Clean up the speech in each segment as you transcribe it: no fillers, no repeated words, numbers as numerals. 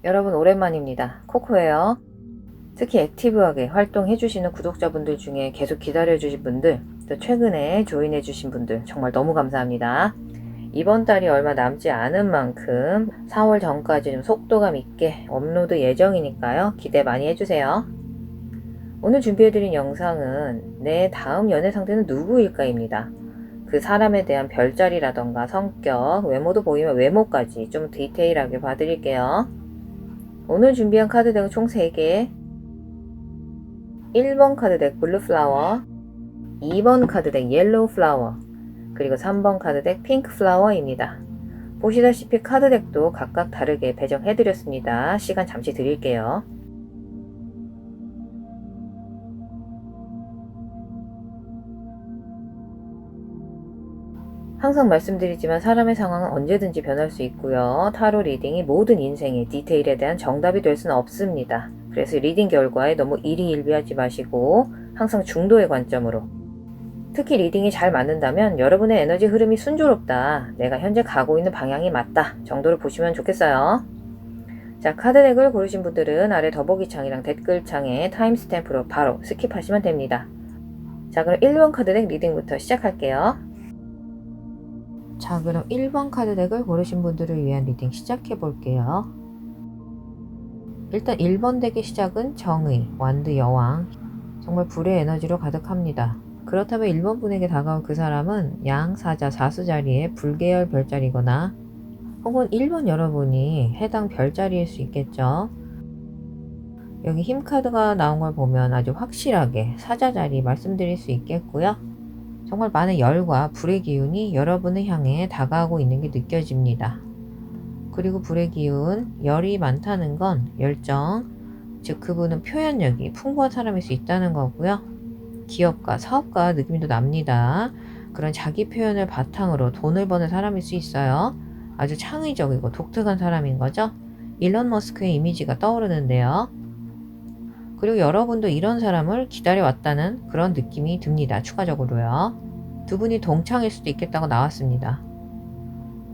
여러분 오랜만입니다. 코코예요. 특히 액티브하게 활동해주시는 구독자분들 중에 계속 기다려주신 분들, 또 최근에 조인해주신 분들 정말 너무 감사합니다. 이번 달이 얼마 남지 않은 만큼 4월 전까지 좀 속도감 있게 업로드 예정이니까요. 기대 많이 해주세요. 오늘 준비해드린 영상은 내 다음 연애 상대는 누구일까입니다. 그 사람에 대한 별자리라던가 성격, 외모도 보이면 외모까지 좀 디테일하게 봐드릴게요. 오늘 준비한 카드덱은 총 3개. 1번 카드덱 블루 플라워, 2번 카드덱 옐로우 플라워, 그리고 3번 카드덱 핑크 플라워입니다. 보시다시피 카드덱도 각각 다르게 배정해드렸습니다. 시간 잠시 드릴게요. 항상 말씀드리지만 사람의 상황은 언제든지 변할 수 있고요. 타로 리딩이 모든 인생의 디테일에 대한 정답이 될 수는 없습니다. 그래서 리딩 결과에 너무 일희일비하지 마시고 항상 중도의 관점으로, 특히 리딩이 잘 맞는다면 여러분의 에너지 흐름이 순조롭다, 내가 현재 가고 있는 방향이 맞다 정도로 보시면 좋겠어요. 자, 카드덱을 고르신 분들은 아래 더보기창이랑 댓글창에 타임스탬프로 바로 스킵하시면 됩니다. 자, 그럼 1번 카드덱 리딩부터 시작할게요. 자, 그럼 1번 카드덱을 고르신 분들을 위한 리딩 시작해 볼게요. 일단 1번 덱의 시작은 정의, 완드 여왕, 정말 불의 에너지로 가득합니다. 그렇다면 1번 분에게 다가올 그 사람은 양, 사자, 사수 자리에 불계열 별자리거나 혹은 1번 여러분이 해당 별자리일 수 있겠죠. 여기 힘 카드가 나온 걸 보면 아주 확실하게 사자 자리 말씀드릴 수 있겠고요. 정말 많은 열과 불의 기운이 여러분을 향해 다가오고 있는 게 느껴집니다. 그리고 불의 기운, 열이 많다는 건 열정, 즉 그분은 표현력이 풍부한 사람일 수 있다는 거고요. 기업가, 사업가 느낌도 납니다. 그런 자기 표현을 바탕으로 돈을 버는 사람일 수 있어요. 아주 창의적이고 독특한 사람인 거죠. 일론 머스크의 이미지가 떠오르는데요. 그리고 여러분도 이런 사람을 기다려왔다는 그런 느낌이 듭니다. 추가적으로요. 두 분이 동창일 수도 있겠다고 나왔습니다.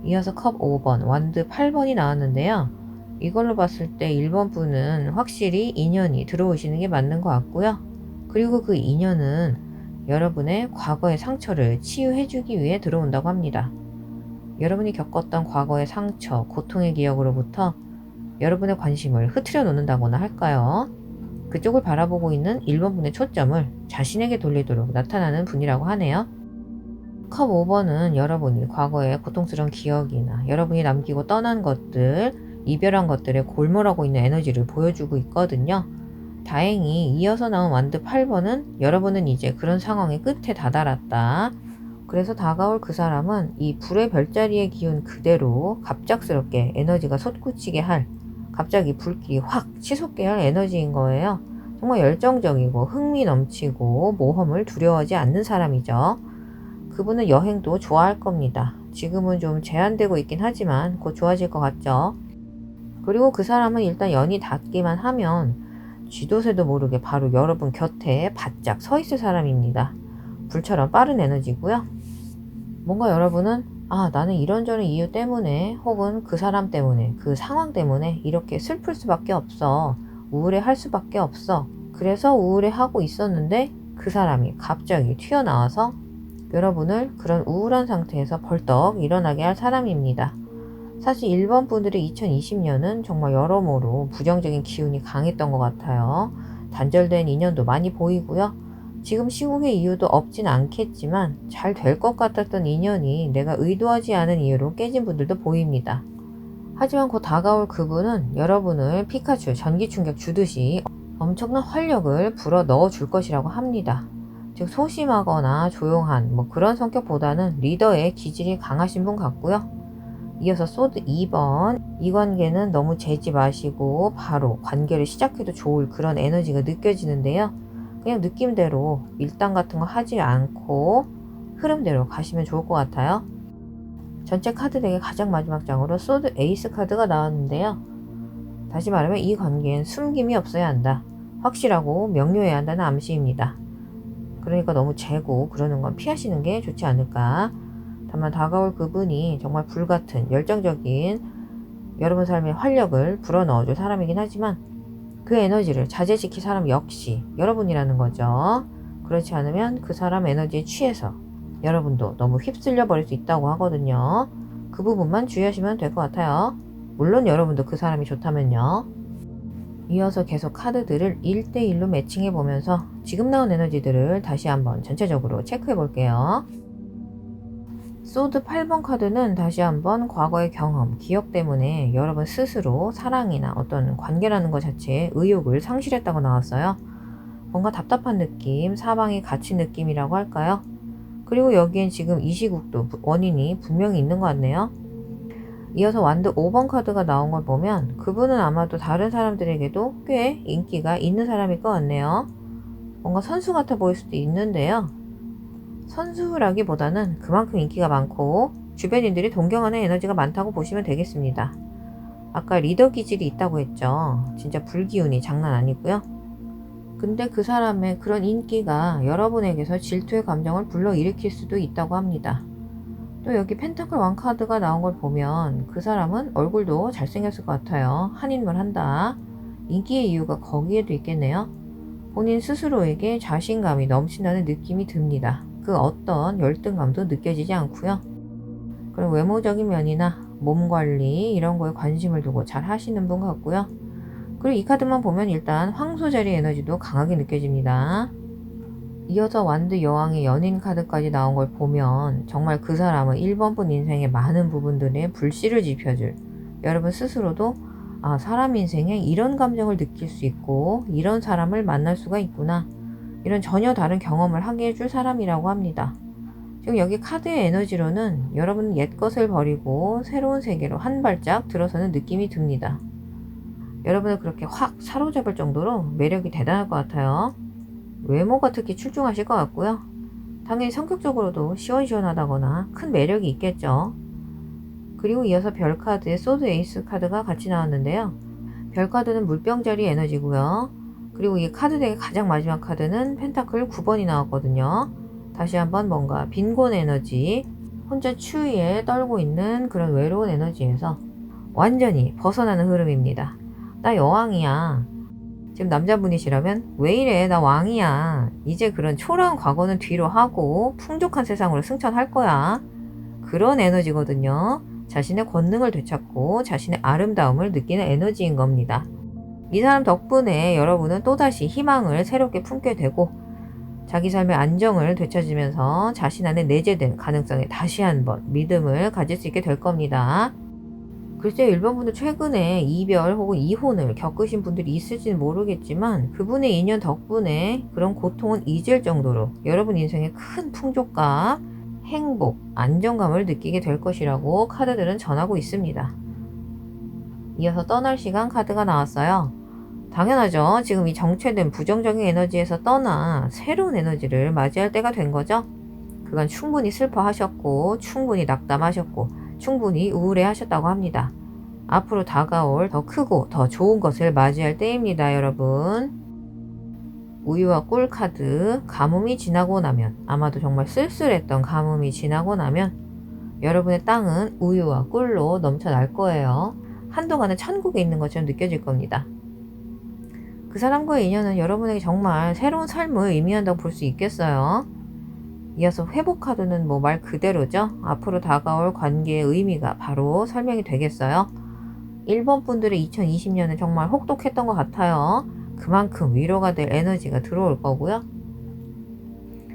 이어서 컵 5번, 완드 8번이 나왔는데요. 이걸로 봤을 때 1번 분은 확실히 인연이 들어오시는 게 맞는 것 같고요. 그리고 그 인연은 여러분의 과거의 상처를 치유해주기 위해 들어온다고 합니다. 여러분이 겪었던 과거의 상처, 고통의 기억으로부터 여러분의 관심을 흐트려 놓는다거나 할까요? 그쪽을 바라보고 있는 1번 분의 초점을 자신에게 돌리도록 나타나는 분이라고 하네요. 컵 5번은 여러분이 과거의 고통스러운 기억이나 여러분이 남기고 떠난 것들, 이별한 것들에 골몰하고 있는 에너지를 보여주고 있거든요. 다행히 이어서 나온 완드 8번은 여러분은 이제 그런 상황의 끝에 다다랐다. 그래서 다가올 그 사람은 이 불의 별자리의 기운 그대로 갑작스럽게 에너지가 솟구치게 할, 갑자기 불길이 확 치솟게 할 에너지인 거예요. 정말 열정적이고 흥미 넘치고 모험을 두려워하지 않는 사람이죠. 그분은 여행도 좋아할 겁니다. 지금은 좀 제한되고 있긴 하지만 곧 좋아질 것 같죠. 그리고 그 사람은 일단 연이 닿기만 하면 쥐도새도 모르게 바로 여러분 곁에 바짝 서 있을 사람입니다. 불처럼 빠른 에너지고요. 뭔가 여러분은 나는 이런저런 이유 때문에 혹은 그 사람 때문에 그 상황 때문에 이렇게 슬플 수밖에 없어, 우울해할 수밖에 없어, 그래서 우울해하고 있었는데 그 사람이 갑자기 튀어나와서 여러분을 그런 우울한 상태에서 벌떡 일어나게 할 사람입니다. 사실 1번 분들의 2020년은 정말 여러모로 부정적인 기운이 강했던 것 같아요. 단절된 인연도 많이 보이고요. 지금 시국의 이유도 없진 않겠지만 잘 될 것 같았던 인연이 내가 의도하지 않은 이유로 깨진 분들도 보입니다. 하지만 곧 다가올 그분은 여러분을 피카츄 전기 충격 주듯이 엄청난 활력을 불어 넣어 줄 것이라고 합니다. 즉 소심하거나 조용한 그런 성격보다는 리더의 기질이 강하신 분 같고요. 이어서 소드 2번, 이 관계는 너무 재지 마시고 바로 관계를 시작해도 좋을 그런 에너지가 느껴지는데요. 그냥 느낌대로 밀당 같은 거 하지 않고 흐름대로 가시면 좋을 것 같아요. 전체 카드덱의 가장 마지막 장으로 소드 에이스 카드가 나왔는데요. 다시 말하면 이 관계엔 숨김이 없어야 한다. 확실하고 명료해야 한다는 암시입니다. 그러니까 너무 재고 그러는 건 피하시는 게 좋지 않을까. 다만 다가올 그분이 정말 불같은 열정적인 여러분 삶에 활력을 불어넣어줄 사람이긴 하지만 그 에너지를 자제시킬 사람 역시 여러분이라는 거죠. 그렇지 않으면 그 사람 에너지에 취해서 여러분도 너무 휩쓸려 버릴 수 있다고 하거든요. 그 부분만 주의하시면 될 것 같아요. 물론 여러분도 그 사람이 좋다면요. 이어서 계속 카드들을 1대1로 매칭해 보면서 지금 나온 에너지들을 다시 한번 전체적으로 체크해 볼게요. 소드 8번 카드는 다시 한번 과거의 경험, 기억 때문에 여러분 스스로 사랑이나 어떤 관계라는 것 자체에 의욕을 상실했다고 나왔어요. 뭔가 답답한 느낌, 사방이 갇힌 느낌이라고 할까요? 그리고 여기엔 지금 이 시국도 원인이 분명히 있는 것 같네요. 이어서 완드 5번 카드가 나온 걸 보면 그분은 아마도 다른 사람들에게도 꽤 인기가 있는 사람일 것 같네요. 뭔가 선수 같아 보일 수도 있는데요. 선수라기보다는 그만큼 인기가 많고 주변인들이 동경하는 에너지가 많다고 보시면 되겠습니다. 아까 리더 기질이 있다고 했죠. 진짜 불기운이 장난 아니고요. 근데 그 사람의 그런 인기가 여러분에게서 질투의 감정을 불러일으킬 수도 있다고 합니다. 또 여기 펜타클 왕 카드가 나온 걸 보면 그 사람은 얼굴도 잘생겼을 것 같아요. 한인물 한다. 인기의 이유가 거기에도 있겠네요. 본인 스스로에게 자신감이 넘친다는 느낌이 듭니다. 그 어떤 열등감도 느껴지지 않고요. 그리고 외모적인 면이나 몸 관리 이런 거에 관심을 두고 잘 하시는 분 같고요. 그리고 이 카드만 보면 일단 황소자리 에너지도 강하게 느껴집니다. 이어서 완드 여왕의 연인 카드까지 나온 걸 보면 정말 그 사람은 1번 분 인생의 많은 부분들의 불씨를 지펴줄 여러분 스스로도 사람 인생에 이런 감정을 느낄 수 있고 이런 사람을 만날 수가 있구나 이런 전혀 다른 경험을 하게 해줄 사람이라고 합니다. 지금 여기 카드의 에너지로는 여러분 옛 것을 버리고 새로운 세계로 한 발짝 들어서는 느낌이 듭니다. 여러분을 그렇게 확 사로잡을 정도로 매력이 대단할 것 같아요. 외모가 특히 출중하실 것 같고요. 당연히 성격적으로도 시원시원하다거나 큰 매력이 있겠죠. 그리고 이어서 별 카드에 소드 에이스 카드가 같이 나왔는데요. 별 카드는 물병자리 에너지고요. 그리고 이 카드 덱의 가장 마지막 카드는 펜타클 9번이 나왔거든요. 다시 한번 뭔가 빈곤 에너지, 혼자 추위에 떨고 있는 그런 외로운 에너지에서 완전히 벗어나는 흐름입니다. 나 여왕이야. 지금 남자분이시라면 왜 이래 나 왕이야. 이제 그런 초라한 과거는 뒤로 하고 풍족한 세상으로 승천할 거야. 그런 에너지거든요. 자신의 권능을 되찾고 자신의 아름다움을 느끼는 에너지인 겁니다. 이 사람 덕분에 여러분은 또다시 희망을 새롭게 품게 되고 자기 삶의 안정을 되찾으면서 자신 안에 내재된 가능성에 다시 한번 믿음을 가질 수 있게 될 겁니다. 글쎄요, 일본 분들 최근에 이별 혹은 이혼을 겪으신 분들이 있을지는 모르겠지만 그분의 인연 덕분에 그런 고통은 잊을 정도로 여러분 인생에 큰 풍족감, 행복, 안정감을 느끼게 될 것이라고 카드들은 전하고 있습니다. 이어서 떠날 시간 카드가 나왔어요. 당연하죠. 지금 이 정체된 부정적인 에너지에서 떠나 새로운 에너지를 맞이할 때가 된 거죠. 그건 충분히 슬퍼하셨고 충분히 낙담하셨고 충분히 우울해하셨다고 합니다. 앞으로 다가올 더 크고 더 좋은 것을 맞이할 때입니다, 여러분. 우유와 꿀 카드, 가뭄이 지나고 나면 아마도 정말 쓸쓸했던 가뭄이 지나고 나면 여러분의 땅은 우유와 꿀로 넘쳐날 거예요. 한동안은 천국에 있는 것처럼 느껴질 겁니다. 그 사람과의 인연은 여러분에게 정말 새로운 삶을 의미한다고 볼 수 있겠어요. 이어서 회복 카드는 뭐 말 그대로죠. 앞으로 다가올 관계의 의미가 바로 설명이 되겠어요. 1번 분들의 2020년은 정말 혹독했던 것 같아요. 그만큼 위로가 될 에너지가 들어올 거고요.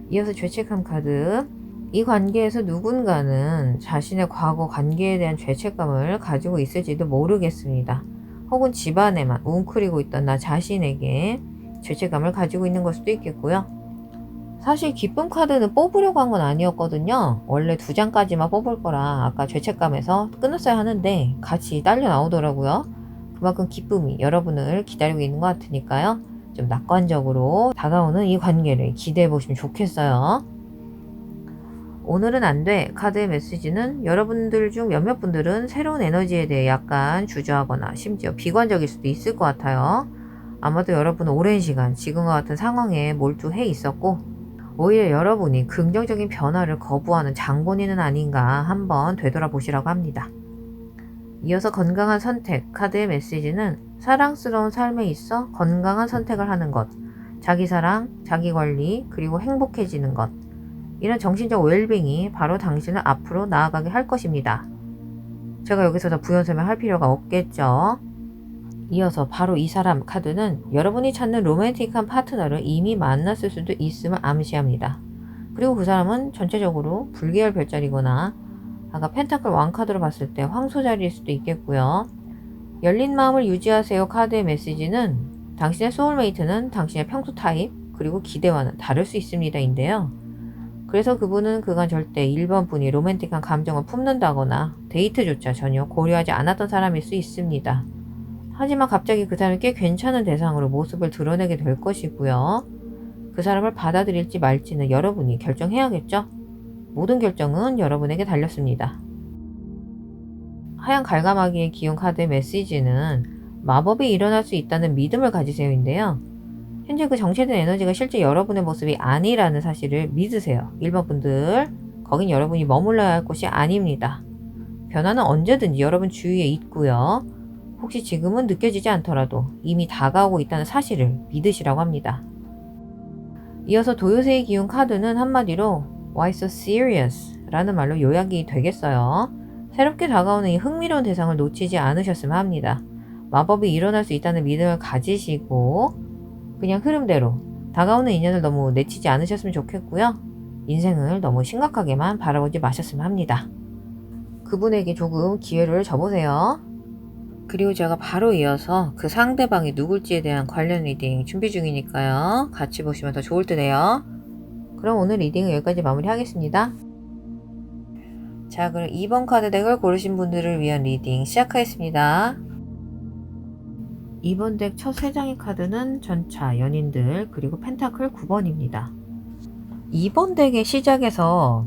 이어서 죄책감 카드. 이 관계에서 누군가는 자신의 과거 관계에 대한 죄책감을 가지고 있을지도 모르겠습니다. 혹은 집안에만 웅크리고 있던 나 자신에게 죄책감을 가지고 있는 걸 수도 있겠고요. 사실 기쁨 카드는 뽑으려고 한 건 아니었거든요. 원래 2장까지만 뽑을 거라 아까 죄책감에서 끊었어야 하는데 같이 딸려 나오더라고요. 그만큼 기쁨이 여러분을 기다리고 있는 것 같으니까요. 좀 낙관적으로 다가오는 이 관계를 기대해 보시면 좋겠어요. 오늘은 안 돼 카드의 메시지는 여러분들 중 몇몇 분들은 새로운 에너지에 대해 약간 주저하거나 심지어 비관적일 수도 있을 것 같아요. 아마도 여러분은 오랜 시간 지금과 같은 상황에 몰두해 있었고 오히려 여러분이 긍정적인 변화를 거부하는 장본인은 아닌가 한번 되돌아보시라고 합니다. 이어서 건강한 선택 카드의 메시지는 사랑스러운 삶에 있어 건강한 선택을 하는 것, 자기 사랑, 자기 관리, 그리고 행복해지는 것. 이런 정신적 웰빙이 바로 당신을 앞으로 나아가게 할 것입니다. 제가 여기서 더 부연 설명할 필요가 없겠죠. 이어서 바로 이 사람 카드는 여러분이 찾는 로맨틱한 파트너를 이미 만났을 수도 있음을 암시합니다. 그리고 그 사람은 전체적으로 불계열 별자리거나 아까 펜타클 왕 카드로 봤을 때 황소 자리일 수도 있겠고요. 열린 마음을 유지하세요 카드의 메시지는 당신의 소울메이트는 당신의 평소 타입 그리고 기대와는 다를 수 있습니다 인데요. 그래서 그분은 그간 절대 1번 분이 로맨틱한 감정을 품는다거나 데이트조차 전혀 고려하지 않았던 사람일 수 있습니다. 하지만 갑자기 그 사람이 꽤 괜찮은 대상으로 모습을 드러내게 될 것이고요. 그 사람을 받아들일지 말지는 여러분이 결정해야겠죠? 모든 결정은 여러분에게 달렸습니다. 하얀 갈가마귀의 기운 카드의 메시지는 마법이 일어날 수 있다는 믿음을 가지세요인데요. 현재 그 정체된 에너지가 실제 여러분의 모습이 아니라는 사실을 믿으세요. 1번 분들, 거긴 여러분이 머물러야 할 곳이 아닙니다. 변화는 언제든지 여러분 주위에 있고요. 혹시 지금은 느껴지지 않더라도 이미 다가오고 있다는 사실을 믿으시라고 합니다. 이어서 도요새의 기운 카드는 한마디로 Why so serious? 라는 말로 요약이 되겠어요. 새롭게 다가오는 이 흥미로운 대상을 놓치지 않으셨으면 합니다. 마법이 일어날 수 있다는 믿음을 가지시고 그냥 흐름대로 다가오는 인연을 너무 내치지 않으셨으면 좋겠고요. 인생을 너무 심각하게만 바라보지 마셨으면 합니다. 그분에게 조금 기회를 줘보세요. 그리고 제가 바로 이어서 그 상대방이 누굴지에 대한 관련 리딩 준비 중이니까요. 같이 보시면 더 좋을 듯해요. 그럼 오늘 리딩은 여기까지 마무리하겠습니다. 자, 그럼 2번 카드 덱을 고르신 분들을 위한 리딩 시작하겠습니다. 2번 덱 첫 3장의 카드는 전차, 연인들, 그리고 펜타클 9번입니다. 2번 덱의 시작에서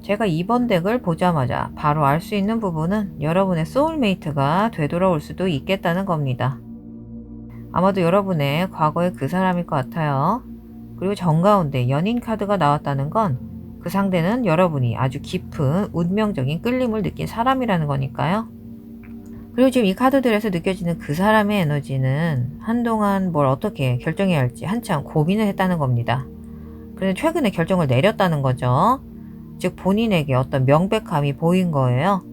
제가 2번 덱을 보자마자 바로 알 수 있는 부분은 여러분의 소울메이트가 되돌아올 수도 있겠다는 겁니다. 아마도 여러분의 과거의 그 사람일 것 같아요. 그리고 정가운데 연인 카드가 나왔다는 건 그 상대는 여러분이 아주 깊은 운명적인 끌림을 느낀 사람이라는 거니까요. 그리고 지금 이 카드들에서 느껴지는 그 사람의 에너지는 한동안 뭘 어떻게 결정해야 할지 한참 고민을 했다는 겁니다. 그래서 최근에 결정을 내렸다는 거죠. 즉 본인에게 어떤 명백함이 보인 거예요.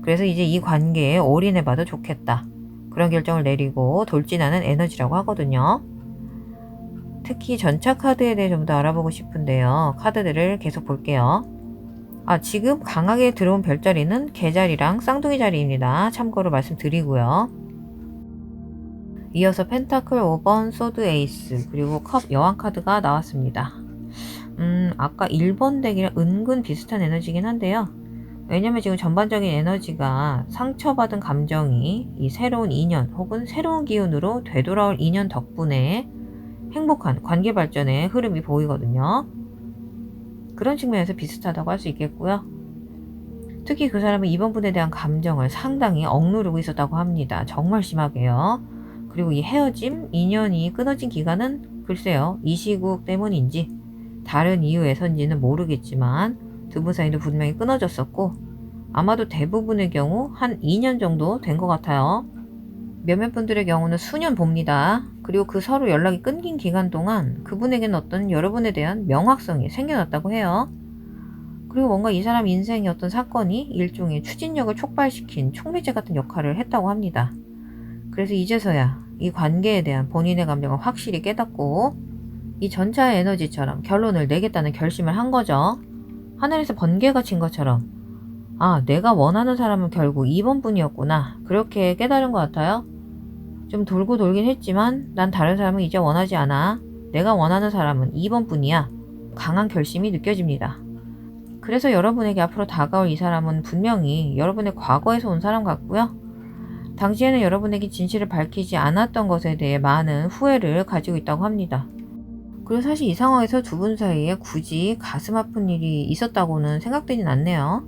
그래서 이제 이 관계에 올인해봐도 좋겠다. 그런 결정을 내리고 돌진하는 에너지라고 하거든요. 특히 전차 카드에 대해 좀 더 알아보고 싶은데요. 카드들을 계속 볼게요. 지금 강하게 들어온 별자리는 개자리랑 쌍둥이 자리입니다. 참고로 말씀드리고요. 이어서 펜타클 5번, 소드 에이스, 그리고 컵 여왕 카드가 나왔습니다. 아까 1번 덱이랑 은근 비슷한 에너지긴 한데요. 왜냐면 지금 전반적인 에너지가 상처받은 감정이 이 새로운 인연 혹은 새로운 기운으로 되돌아올 인연 덕분에 행복한 관계 발전의 흐름이 보이거든요. 그런 측면에서 비슷하다고 할 수 있겠고요. 특히 그 사람은 이번 분에 대한 감정을 상당히 억누르고 있었다고 합니다. 정말 심하게요. 그리고 이 헤어짐, 인연이 끊어진 기간은 글쎄요. 이 시국 때문인지 다른 이유에서인지는 모르겠지만 두 분 사이도 분명히 끊어졌었고 아마도 대부분의 경우 한 2년 정도 된 것 같아요. 몇몇 분들의 경우는 수년 봅니다. 그리고 그 서로 연락이 끊긴 기간 동안 그분에게는 어떤 여러분에 대한 명확성이 생겨났다고 해요. 그리고 뭔가 이 사람 인생의 어떤 사건이 일종의 추진력을 촉발시킨 촉매제 같은 역할을 했다고 합니다. 그래서 이제서야 이 관계에 대한 본인의 감정을 확실히 깨닫고 이 전차의 에너지처럼 결론을 내겠다는 결심을 한 거죠. 하늘에서 번개가 친 것처럼 내가 원하는 사람은 결국 2번 분이었구나. 그렇게 깨달은 것 같아요. 좀 돌고 돌긴 했지만 난 다른 사람은 이제 원하지 않아. 내가 원하는 사람은 2번 분이야. 강한 결심이 느껴집니다. 그래서 여러분에게 앞으로 다가올 이 사람은 분명히 여러분의 과거에서 온 사람 같고요. 당시에는 여러분에게 진실을 밝히지 않았던 것에 대해 많은 후회를 가지고 있다고 합니다. 그리고 사실 이 상황에서 두 분 사이에 굳이 가슴 아픈 일이 있었다고는 생각되진 않네요.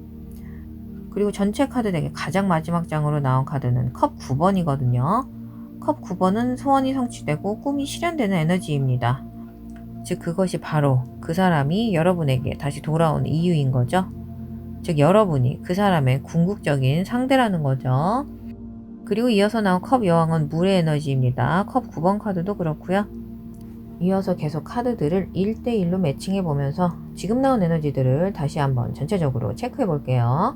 그리고 전체 카드 덱의 가장 마지막 장으로 나온 카드는 컵 9번이거든요. 컵 9번은 소원이 성취되고 꿈이 실현되는 에너지입니다. 즉 그것이 바로 그 사람이 여러분에게 다시 돌아오는 이유인 거죠. 즉 여러분이 그 사람의 궁극적인 상대라는 거죠. 그리고 이어서 나온 컵 여왕은 물의 에너지입니다. 컵 9번 카드도 그렇고요. 이어서 계속 카드들을 1대1로 매칭해 보면서 지금 나온 에너지들을 다시 한번 전체적으로 체크해 볼게요.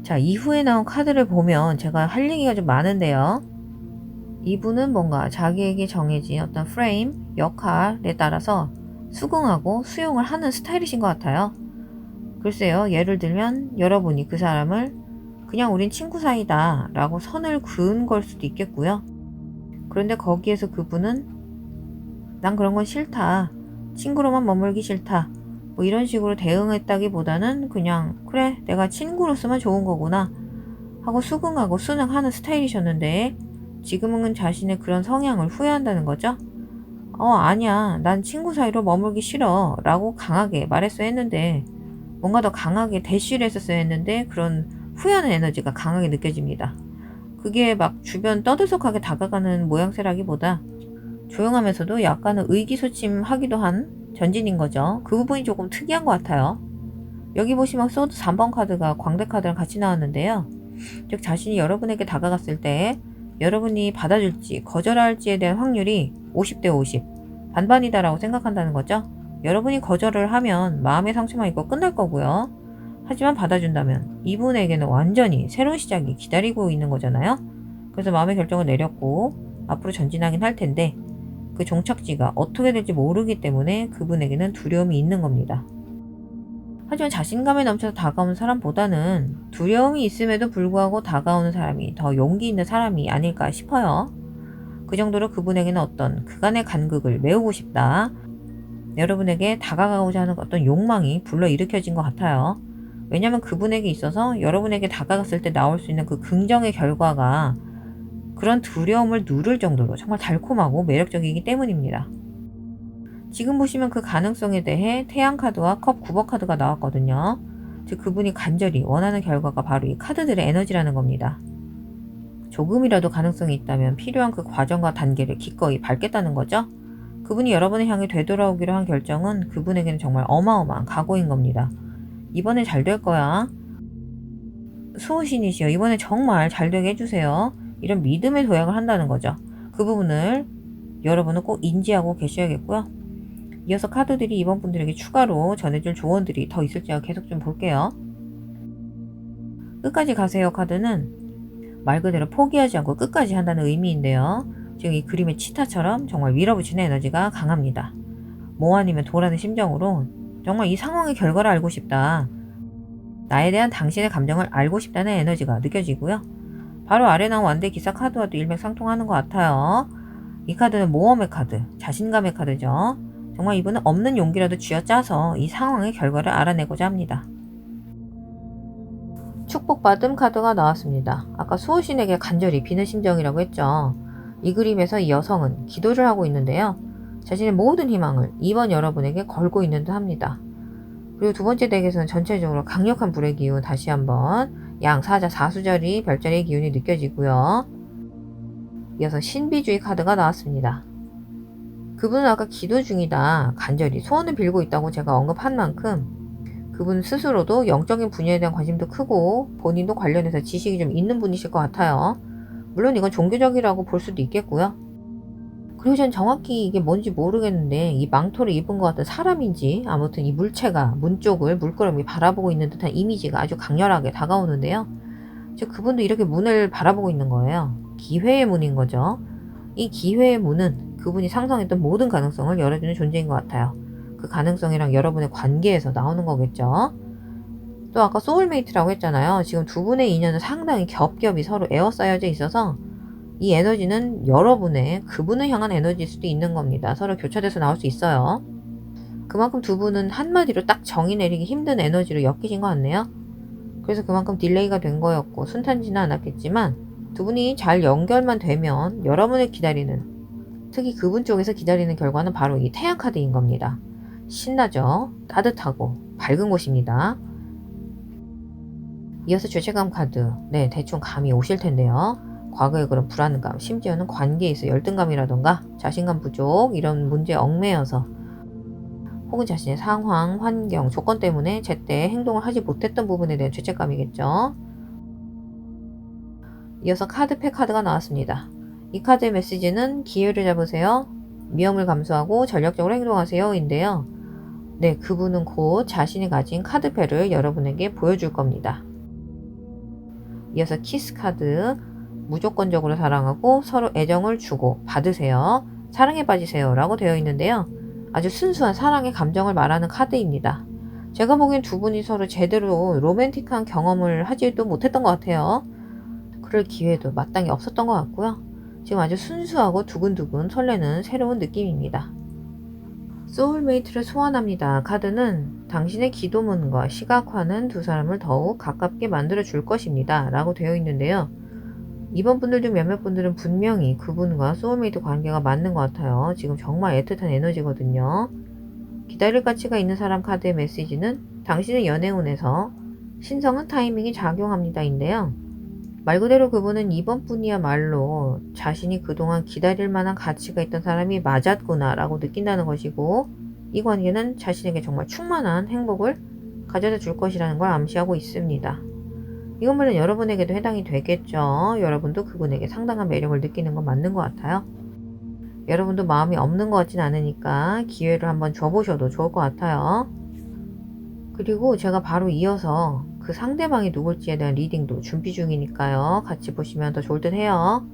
자, 이후에 나온 카드를 보면 제가 할 얘기가 좀 많은데요. 이분은 뭔가 자기에게 정해진 어떤 프레임, 역할에 따라서 수긍하고 수용을 하는 스타일이신 것 같아요. 글쎄요, 예를 들면 여러분이 그 사람을 그냥 우린 친구 사이다 라고 선을 그은 걸 수도 있겠고요. 그런데 거기에서 그분은 난 그런 건 싫다, 친구로만 머물기 싫다, 뭐 이런 식으로 대응했다기보다는 그냥 그래 내가 친구로서만 좋은 거구나 하고 수긍하고 순응하는 스타일이셨는데 지금은 자신의 그런 성향을 후회한다는 거죠. 아니야, 난 친구 사이로 머물기 싫어 라고 강하게 말했어야 했는데, 뭔가 더 강하게 대쉬를 했었어야 했는데 그런 후회하는 에너지가 강하게 느껴집니다. 그게 막 주변 떠들썩하게 다가가는 모양새라기보다 조용하면서도 약간은 의기소침하기도 한 전진인 거죠. 그 부분이 조금 특이한 것 같아요. 여기 보시면 소드 3번 카드가 광대 카드랑 같이 나왔는데요. 즉 자신이 여러분에게 다가갔을 때 여러분이 받아줄지 거절할지에 대한 확률이 50대 50 반반이다라고 생각한다는 거죠. 여러분이 거절을 하면 마음의 상처만 입고 끝날 거고요. 하지만 받아준다면 이분에게는 완전히 새로운 시작이 기다리고 있는 거잖아요. 그래서 마음의 결정을 내렸고 앞으로 전진하긴 할 텐데 그 종착지가 어떻게 될지 모르기 때문에 그분에게는 두려움이 있는 겁니다. 하지만 자신감에 넘쳐서 다가오는 사람보다는 두려움이 있음에도 불구하고 다가오는 사람이 더 용기 있는 사람이 아닐까 싶어요. 그 정도로 그분에게는 어떤 그간의 간극을 메우고 싶다, 여러분에게 다가가고자 하는 어떤 욕망이 불러일으켜진 것 같아요. 왜냐하면 그분에게 있어서 여러분에게 다가갔을 때 나올 수 있는 그 긍정의 결과가 그런 두려움을 누를 정도로 정말 달콤하고 매력적이기 때문입니다. 지금 보시면 그 가능성에 대해 태양 카드와 컵 9번 카드가 나왔거든요. 즉 그분이 간절히 원하는 결과가 바로 이 카드들의 에너지라는 겁니다. 조금이라도 가능성이 있다면 필요한 그 과정과 단계를 기꺼이 밟겠다는 거죠. 그분이 여러분을 향해 되돌아오기로 한 결정은 그분에게는 정말 어마어마한 각오인 겁니다. 이번에 잘 될 거야. 수호신이시여, 이번에 정말 잘 되게 해주세요. 이런 믿음의 도약을 한다는 거죠. 그 부분을 여러분은 꼭 인지하고 계셔야겠고요. 이어서 카드들이 이번 분들에게 추가로 전해줄 조언들이 더 있을지 계속 좀 볼게요. 끝까지 가세요 카드는 말 그대로 포기하지 않고 끝까지 한다는 의미인데요. 지금 이 그림의 치타처럼 정말 밀어붙이는 에너지가 강합니다. 뭐 아니면 도라는 심정으로 정말 이 상황의 결과를 알고 싶다, 나에 대한 당신의 감정을 알고 싶다는 에너지가 느껴지고요. 바로 아래 나온 완대 기사 카드와도 일맥상통하는 것 같아요. 이 카드는 모험의 카드, 자신감의 카드죠. 정말 이분은 없는 용기라도 쥐어짜서 이 상황의 결과를 알아내고자 합니다. 축복받음 카드가 나왔습니다. 아까 수호신에게 간절히 비는 심정이라고 했죠. 이 그림에서 이 여성은 기도를 하고 있는데요. 자신의 모든 희망을 이번 여러분에게 걸고 있는 듯 합니다. 그리고 두 번째 덱에서는 전체적으로 강력한 불의 기운, 다시 한번 양, 사자, 사수자리, 별자리의 기운이 느껴지고요. 이어서 신비주의 카드가 나왔습니다. 그분은 아까 기도 중이다, 간절히 소원을 빌고 있다고 제가 언급한 만큼 그분 스스로도 영적인 분야에 대한 관심도 크고 본인도 관련해서 지식이 좀 있는 분이실 것 같아요. 물론 이건 종교적이라고 볼 수도 있겠고요. 그리고 전 정확히 이게 뭔지 모르겠는데 이 망토를 입은 것 같은 사람인지 아무튼 이 물체가 문 쪽을 물끄러미 바라보고 있는 듯한 이미지가 아주 강렬하게 다가오는데요. 즉 그분도 이렇게 문을 바라보고 있는 거예요. 기회의 문인 거죠. 이 기회의 문은 그분이 상상했던 모든 가능성을 열어주는 존재인 것 같아요. 그 가능성이랑 여러분의 관계에서 나오는 거겠죠. 또 아까 소울메이트라고 했잖아요. 지금 두 분의 인연은 상당히 겹겹이 서로 에워싸여져 있어서 이 에너지는 여러분의 그분을 향한 에너지일 수도 있는 겁니다. 서로 교차돼서 나올 수 있어요. 그만큼 두 분은 한마디로 딱 정의 내리기 힘든 에너지로 엮이신 것 같네요. 그래서 그만큼 딜레이가 된 거였고 순탄지는 않았겠지만 두 분이 잘 연결만 되면 여러분을 기다리는, 특히 그분 쪽에서 기다리는 결과는 바로 이 태양 카드인 겁니다. 신나죠? 따뜻하고 밝은 곳입니다. 이어서 죄책감 카드. 네, 대충 감이 오실 텐데요. 과거의 그런 불안감, 심지어는 관계에 있어 열등감이라던가 자신감 부족 이런 문제에 얽매여서 혹은 자신의 상황, 환경, 조건 때문에 제때 행동을 하지 못했던 부분에 대한 죄책감이겠죠. 이어서 카드팩 카드가 나왔습니다. 이 카드의 메시지는 기회를 잡으세요. 위험을 감수하고 전략적으로 행동하세요. 인데요. 네, 그분은 곧 자신이 가진 카드패를 여러분에게 보여줄 겁니다. 이어서 키스 카드, 무조건적으로 사랑하고 서로 애정을 주고 받으세요. 사랑에 빠지세요 라고 되어 있는데요. 아주 순수한 사랑의 감정을 말하는 카드입니다. 제가 보기엔 두 분이 서로 제대로 로맨틱한 경험을 하지도 못했던 것 같아요. 그럴 기회도 마땅히 없었던 것 같고요. 지금 아주 순수하고 두근두근 설레는 새로운 느낌입니다. 소울메이트를 소환합니다. 카드는 당신의 기도문과 시각화는 두 사람을 더욱 가깝게 만들어 줄 것입니다. 라고 되어 있는데요. 이번 분들 중 몇몇 분들은 분명히 그분과 소울메이트 관계가 맞는 것 같아요. 지금 정말 애틋한 에너지거든요. 기다릴 가치가 있는 사람 카드의 메시지는 당신의 연애운에서 신성한 타이밍이 작용합니다. 인데요. 말 그대로 그분은 이번 분이야말로 자신이 그동안 기다릴 만한 가치가 있던 사람이 맞았구나 라고 느낀다는 것이고, 이 관계는 자신에게 정말 충만한 행복을 가져다 줄 것이라는 걸 암시하고 있습니다. 이건 물론 여러분에게도 해당이 되겠죠. 여러분도 그분에게 상당한 매력을 느끼는 건 맞는 것 같아요. 여러분도 마음이 없는 것 같진 않으니까 기회를 한번 줘보셔도 좋을 것 같아요. 그리고 제가 바로 이어서 그 상대방이 누굴지에 대한 리딩도 준비 중이니까요. 같이 보시면 더 좋을 듯 해요.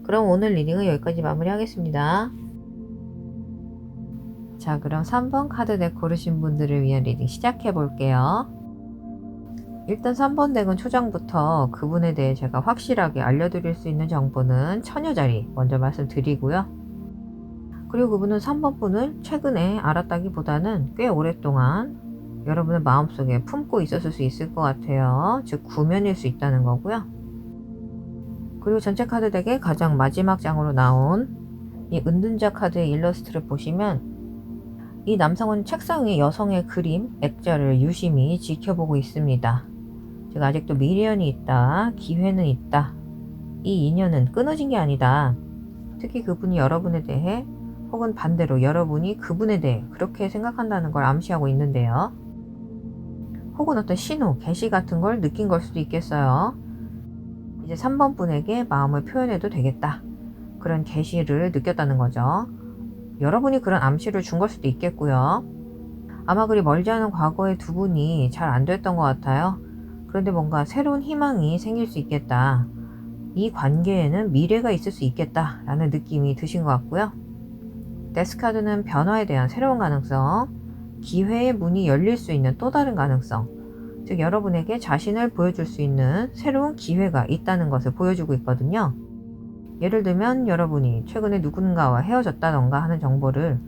그럼 오늘 리딩은 여기까지 마무리하겠습니다. 자, 그럼 3번 카드 덱 고르신 분들을 위한 리딩 시작해 볼게요. 일단 3번 덱은 초장부터 그분에 대해 제가 확실하게 알려드릴 수 있는 정보는 처녀자리 먼저 말씀드리고요. 그리고 그분은 3번 분을 최근에 알았다기보다는 꽤 오랫동안 여러분의 마음속에 품고 있었을 수 있을 것 같아요. 즉 구면일 수 있다는 거고요. 그리고 전체 카드 덱의 가장 마지막 장으로 나온 이 은둔자 카드의 일러스트를 보시면 이 남성은 책상 위에 여성의 그림, 액자를 유심히 지켜보고 있습니다. 즉 아직도 미련이 있다, 기회는 있다, 이 인연은 끊어진 게 아니다. 특히 그분이 여러분에 대해 혹은 반대로 여러분이 그분에 대해 그렇게 생각한다는 걸 암시하고 있는데요. 혹은 어떤 신호, 계시 같은 걸 느낀 걸 수도 있겠어요. 이제 3번 분에게 마음을 표현해도 되겠다. 그런 계시를 느꼈다는 거죠. 여러분이 그런 암시를 준 걸 수도 있겠고요. 아마 그리 멀지 않은 과거에 두 분이 잘 안 됐던 것 같아요. 그런데 뭔가 새로운 희망이 생길 수 있겠다. 이 관계에는 미래가 있을 수 있겠다 라는 느낌이 드신 것 같고요. 데스카드는 변화에 대한 새로운 가능성, 기회의 문이 열릴 수 있는 또 다른 가능성, 즉 여러분에게 자신을 보여줄 수 있는 새로운 기회가 있다는 것을 보여주고 있거든요. 예를 들면 여러분이 최근에 누군가와 헤어졌다던가 하는 정보를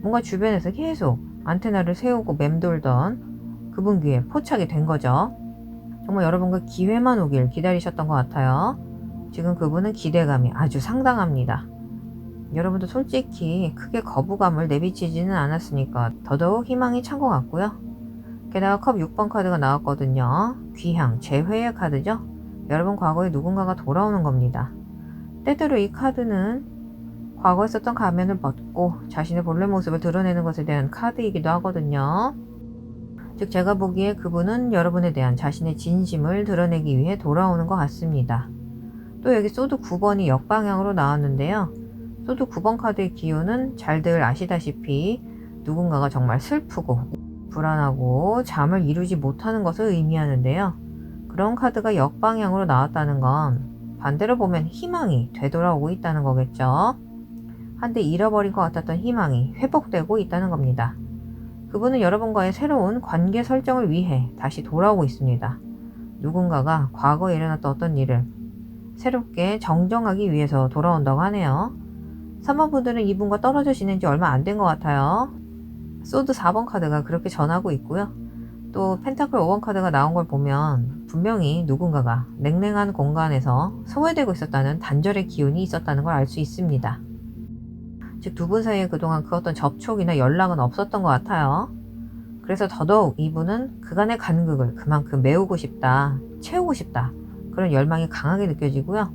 뭔가 주변에서 계속 안테나를 세우고 맴돌던 그분 귀에 포착이 된 거죠. 정말 여러분과 기회만 오길 기다리셨던 것 같아요. 지금 그분은 기대감이 아주 상당합니다. 여러분도 솔직히 크게 거부감을 내비치지는 않았으니까 더더욱 희망이 찬 것 같고요. 게다가 컵 6번 카드가 나왔거든요. 귀향, 재회의 카드죠. 여러분 과거에 누군가가 돌아오는 겁니다. 때때로 이 카드는 과거에 썼던 가면을 벗고 자신의 본래 모습을 드러내는 것에 대한 카드이기도 하거든요. 즉 제가 보기에 그분은 여러분에 대한 자신의 진심을 드러내기 위해 돌아오는 것 같습니다. 또 여기 소드 9번이 역방향으로 나왔는데요. 소드 9번 카드의 기호는 잘들 아시다시피 누군가가 정말 슬프고 불안하고 잠을 이루지 못하는 것을 의미하는데요. 그런 카드가 역방향으로 나왔다는 건 반대로 보면 희망이 되돌아오고 있다는 거겠죠. 한때 잃어버린 것 같았던 희망이 회복되고 있다는 겁니다. 그분은 여러분과의 새로운 관계 설정을 위해 다시 돌아오고 있습니다. 누군가가 과거에 일어났던 어떤 일을 새롭게 정정하기 위해서 돌아온다고 하네요. 3번 분들은 이분과 떨어져 지낸 지 얼마 안 된 것 같아요. 소드 4번 카드가 그렇게 전하고 있고요. 또 펜타클 5번 카드가 나온 걸 보면 분명히 누군가가 냉랭한 공간에서 소외되고 있었다는 단절의 기운이 있었다는 걸 알 수 있습니다. 즉 두 분 사이에 그동안 그 어떤 접촉이나 연락은 없었던 것 같아요. 그래서 더더욱 이분은 그간의 간극을 그만큼 메우고 싶다, 채우고 싶다, 그런 열망이 강하게 느껴지고요.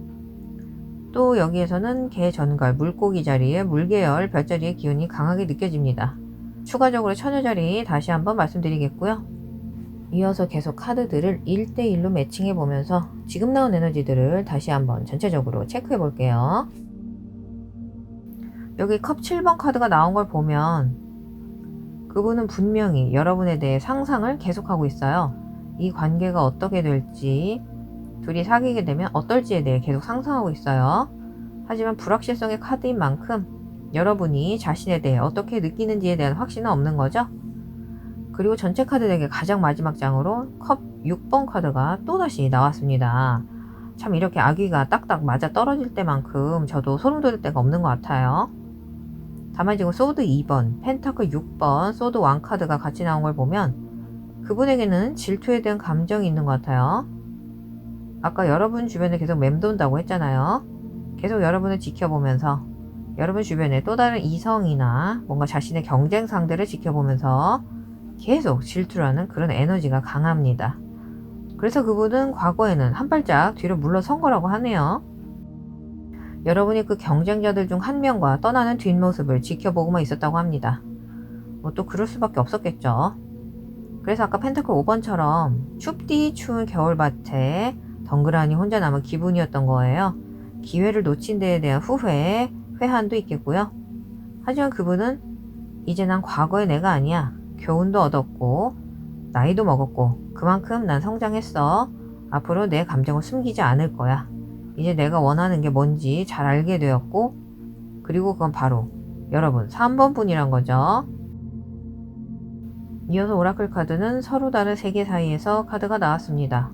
또 여기에서는 개, 전갈, 물고기 자리에 물계열, 별자리의 기운이 강하게 느껴집니다. 추가적으로 처녀 자리 다시 한번 말씀드리겠고요. 이어서 계속 카드들을 1대1로 매칭해 보면서 지금 나온 에너지들을 다시 한번 전체적으로 체크해 볼게요. 여기 컵 7번 카드가 나온 걸 보면 그분은 분명히 여러분에 대해 상상을 계속하고 있어요. 이 관계가 어떻게 될지, 둘이 사귀게 되면 어떨지에 대해 계속 상상하고 있어요. 하지만 불확실성의 카드인 만큼 여러분이 자신에 대해 어떻게 느끼는지에 대한 확신은 없는 거죠. 그리고 전체 카드 덱의 가장 마지막 장으로 컵 6번 카드가 또다시 나왔습니다. 참 이렇게 아귀가 딱딱 맞아 떨어질 때만큼 저도 소름 돋을 때가 없는 것 같아요. 다만 지금 소드 2번, 펜타클 6번, 소드 1 카드가 같이 나온 걸 보면 그분에게는 질투에 대한 감정이 있는 것 같아요. 아까 여러분 주변에 계속 맴돈다고 했잖아요. 계속 여러분을 지켜보면서 여러분 주변에 또 다른 이성이나 뭔가 자신의 경쟁 상대를 지켜보면서 계속 질투를 하는 그런 에너지가 강합니다. 그래서 그분은 과거에는 한 발짝 뒤로 물러선 거라고 하네요. 여러분이 그 경쟁자들 중 한 명과 떠나는 뒷모습을 지켜보고만 있었다고 합니다. 뭐 또 그럴 수밖에 없었겠죠. 그래서 아까 펜타클 5번처럼 춥디 추운 겨울밭에 덩그러니 혼자 남은 기분이었던 거예요. 기회를 놓친 데에 대한 후회, 회한도 있겠고요. 하지만 그분은 이제 난 과거의 내가 아니야. 교훈도 얻었고 나이도 먹었고 그만큼 난 성장했어. 앞으로 내 감정을 숨기지 않을 거야. 이제 내가 원하는 게 뭔지 잘 알게 되었고 그리고 그건 바로 여러분 3번 분이란 거죠. 이어서 오라클 카드는 서로 다른 세계 사이에서 카드가 나왔습니다.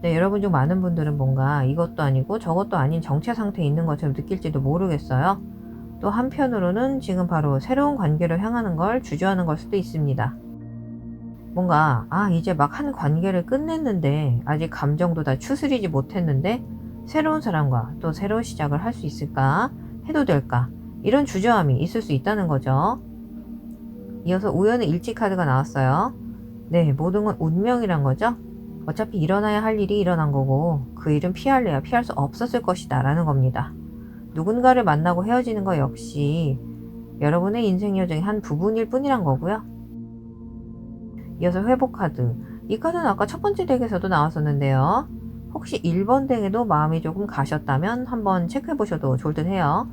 네, 여러분 중 많은 분들은 뭔가 이것도 아니고 저것도 아닌 정체 상태에 있는 것처럼 느낄지도 모르겠어요. 또 한편으로는 지금 바로 새로운 관계로 향하는 걸 주저하는 걸 수도 있습니다. 뭔가 이제 막 한 관계를 끝냈는데 아직 감정도 다 추스리지 못했는데 새로운 사람과 또 새로운 시작을 할 수 있을까? 해도 될까? 이런 주저함이 있을 수 있다는 거죠. 이어서 우연의 일치 카드가 나왔어요. 네, 모든 건 운명이란 거죠. 어차피 일어나야 할 일이 일어난 거고 그 일은 피할래야 피할 수 없었을 것이다 라는 겁니다. 누군가를 만나고 헤어지는 거 역시 여러분의 인생 여정의 한 부분일 뿐이란 거고요. 이어서 회복 카드. 이 카드는 아까 첫 번째 덱에서도 나왔었는데요. 혹시 1번 덱에도 마음이 조금 가셨다면 한번 체크해 보셔도 좋을 듯 해요.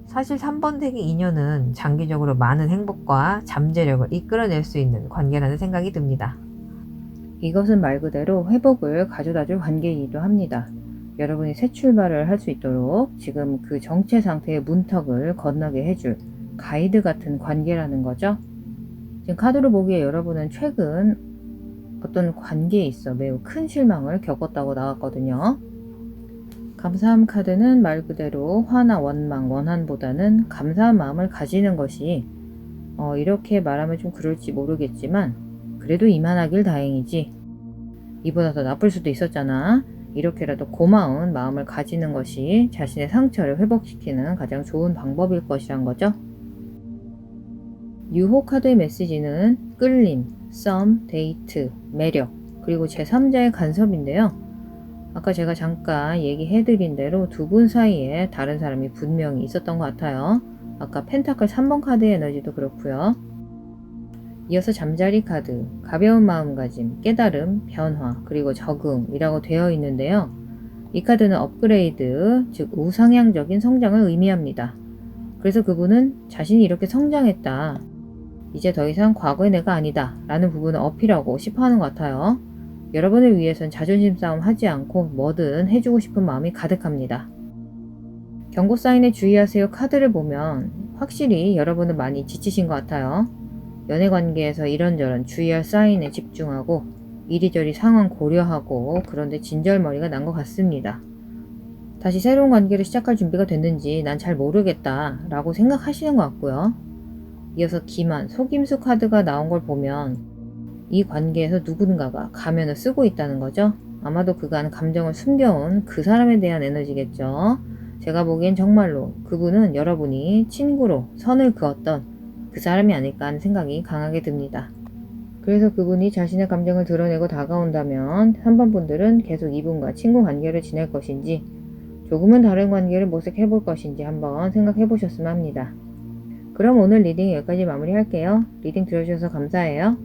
사실 3번 덱의 인연은 장기적으로 많은 행복과 잠재력을 이끌어낼 수 있는 관계라는 생각이 듭니다. 이것은 말 그대로 회복을 가져다줄 관계이기도 합니다. 여러분이 새 출발을 할 수 있도록 지금 그 정체 상태의 문턱을 건너게 해줄 가이드 같은 관계라는 거죠. 지금 카드로 보기에 여러분은 최근 어떤 관계에 있어 매우 큰 실망을 겪었다고 나왔거든요. 감사함 카드는 말 그대로 화나 원망, 원한보다는 감사한 마음을 가지는 것이 이렇게 말하면 좀 그럴지 모르겠지만 그래도 이만하길 다행이지. 이보다 더 나쁠 수도 있었잖아. 이렇게라도 고마운 마음을 가지는 것이 자신의 상처를 회복시키는 가장 좋은 방법일 것이란 거죠. 유호 카드의 메시지는 끌림, 썸, 데이트, 매력, 그리고 제3자의 간섭인데요. 아까 제가 잠깐 얘기해드린 대로 두 분 사이에 다른 사람이 분명히 있었던 것 같아요. 아까 펜타클 3번 카드의 에너지도 그렇고요. 이어서 잠자리 카드, 가벼운 마음가짐, 깨달음, 변화, 그리고 적응이라고 되어 있는데요. 이 카드는 업그레이드, 즉 우상향적인 성장을 의미합니다. 그래서 그분은 자신이 이렇게 성장했다. 이제 더 이상 과거의 내가 아니다 라는 부분을 어필하고 싶어 하는 것 같아요. 여러분을 위해선 자존심 싸움 하지 않고 뭐든 해주고 싶은 마음이 가득합니다. 경고 사인에 주의하세요 카드를 보면 확실히 여러분은 많이 지치신 것 같아요. 연애관계에서 이런저런 주의할 사인에 집중하고 이리저리 상황 고려하고 그런데 진절머리가 난 것 같습니다. 다시 새로운 관계를 시작할 준비가 됐는지 난 잘 모르겠다 라고 생각하시는 것 같고요. 이어서 기만, 속임수 카드가 나온 걸 보면 이 관계에서 누군가가 가면을 쓰고 있다는 거죠. 아마도 그간 감정을 숨겨온 그 사람에 대한 에너지겠죠. 제가 보기엔 정말로 그분은 여러분이 친구로 선을 그었던 그 사람이 아닐까 하는 생각이 강하게 듭니다. 그래서 그분이 자신의 감정을 드러내고 다가온다면 3번 분들은 계속 이분과 친구 관계를 지낼 것인지 조금은 다른 관계를 모색해 볼 것인지 한번 생각해 보셨으면 합니다. 그럼 오늘 리딩 여기까지 마무리할게요. 리딩 들어주셔서 감사해요.